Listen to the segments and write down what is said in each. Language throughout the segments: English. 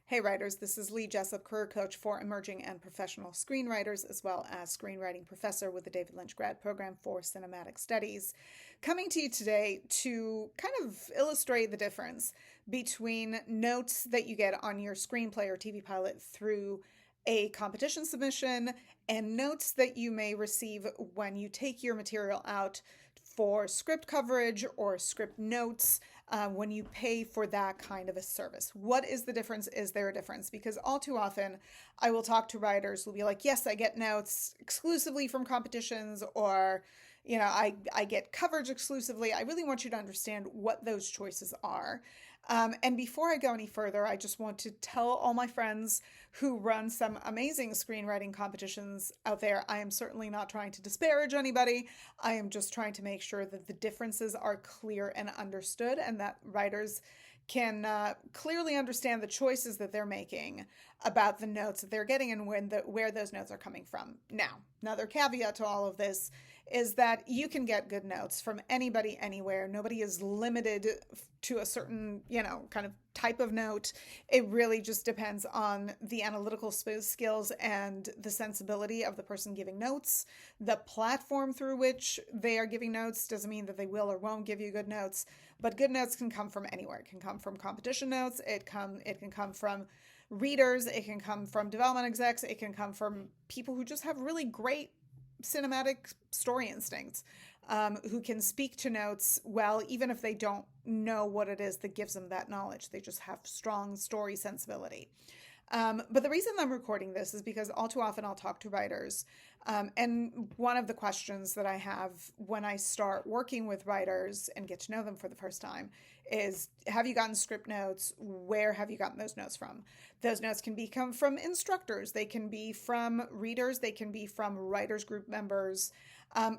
Hey writers, this is Lee Jessup, career coach for emerging and professional screenwriters, as well as screenwriting professor with the David Lynch Grad Program for Cinematic Studies. Coming to you today to kind of illustrate the difference between notes that you get on your screenplay or TV pilot through a competition submission and notes that you may receive when you take your material out for script coverage or script notes when you pay for that kind of a service. What is the difference? Is there a difference? Because all too often I will talk to writers who will be like, yes, I get notes exclusively from competitions, or I get coverage exclusively. I really want you to understand what those choices are. And before I go any further, I just want to tell all my friends who run some amazing screenwriting competitions out there, I am certainly not trying to disparage anybody. I am just trying to make sure that the differences are clear and understood, and that writers can clearly understand the choices that they're making about the notes that they're getting and where those notes are coming from. Now, another caveat to all of this is that you can get good notes from anybody anywhere. Nobody is limited to a certain, kind of type of note. It really just depends on the analytical skills and the sensibility of the person giving notes. The platform through which they are giving notes doesn't mean that they will or won't give you good notes, but good notes can come from anywhere. It can come from competition notes. It can come from readers. It can come from development execs. It can come from people who just have really great cinematic story instincts, who can speak to notes well, even if they don't know what it is that gives them that knowledge. They just have strong story sensibility. But the reason I'm recording this is because all too often I'll talk to writers. And one of the questions that I have when I start working with writers and get to know them for the first time is, have you gotten script notes? Where have you gotten those notes from? Those notes can come from instructors. They can be from readers. They can be from writers group members.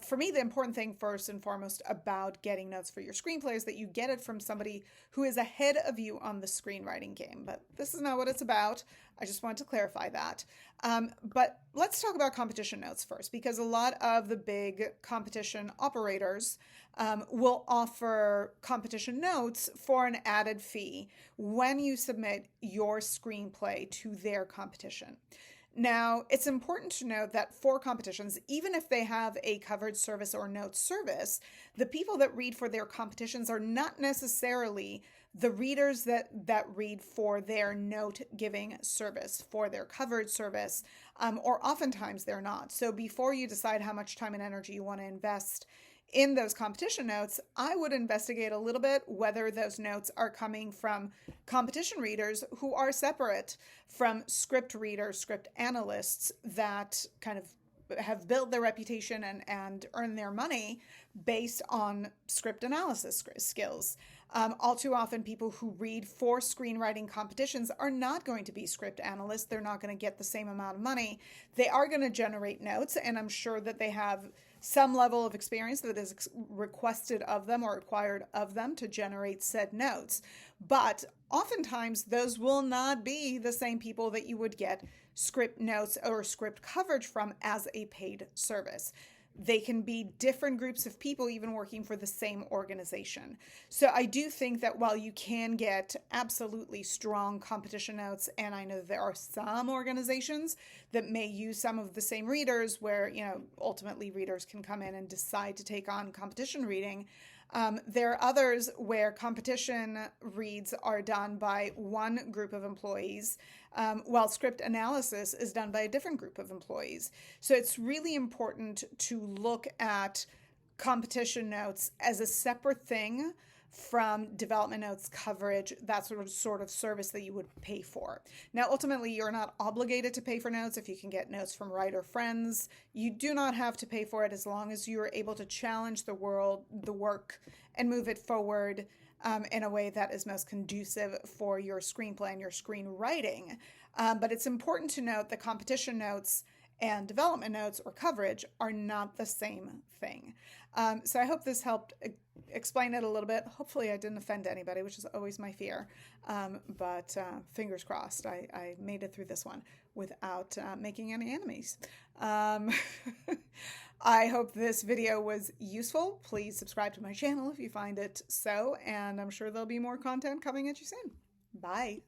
For me, the important thing first and foremost about getting notes for your screenplay is that you get it from somebody who is ahead of you on the screenwriting game. But this is not what it's about. I just wanted to clarify that. But let's talk about competition notes first, because a lot of the big competition operators will offer competition notes for an added fee when you submit your screenplay to their competition. Now, it's important to note that for competitions, even if they have a covered service or note service, the people that read for their competitions are not necessarily the readers that read for their note-giving service, for their covered service, or oftentimes they're not. So before you decide how much time and energy you want to invest in those competition notes, I would investigate a little bit whether those notes are coming from competition readers who are separate from script readers, script analysts that kind of have built their reputation and earn their money based on script analysis skills. All too often, people who read for screenwriting competitions are not going to be script analysts. They're not going to get the same amount of money. They are going to generate notes, and I'm sure that they have some level of experience that is requested of them or required of them to generate said notes. But oftentimes, those will not be the same people that you would get script notes or script coverage from as a paid service. They can be different groups of people even working for the same organization. So I do think that while you can get absolutely strong competition notes, and I know there are some organizations that may use some of the same readers where, ultimately readers can come in and decide to take on competition reading. There are others where competition reads are done by one group of employees, while script analysis is done by a different group of employees. So it's really important to look at competition notes as a separate thing from development notes, coverage, that sort of service that you would pay for. Now, ultimately, you're not obligated to pay for notes. If you can get notes from writer friends, you do not have to pay for it as long as you are able to challenge the work, and move it forward in a way that is most conducive for your screenplay and your screenwriting. But it's important to note that competition notes and development notes or coverage are not the same thing. So I hope this helped explain it a little bit. Hopefully I didn't offend anybody, which is always my fear. But fingers crossed, I made it through this one without making any enemies. I hope this video was useful. Please subscribe to my channel if you find it so, and I'm sure there'll be more content coming at you soon. Bye.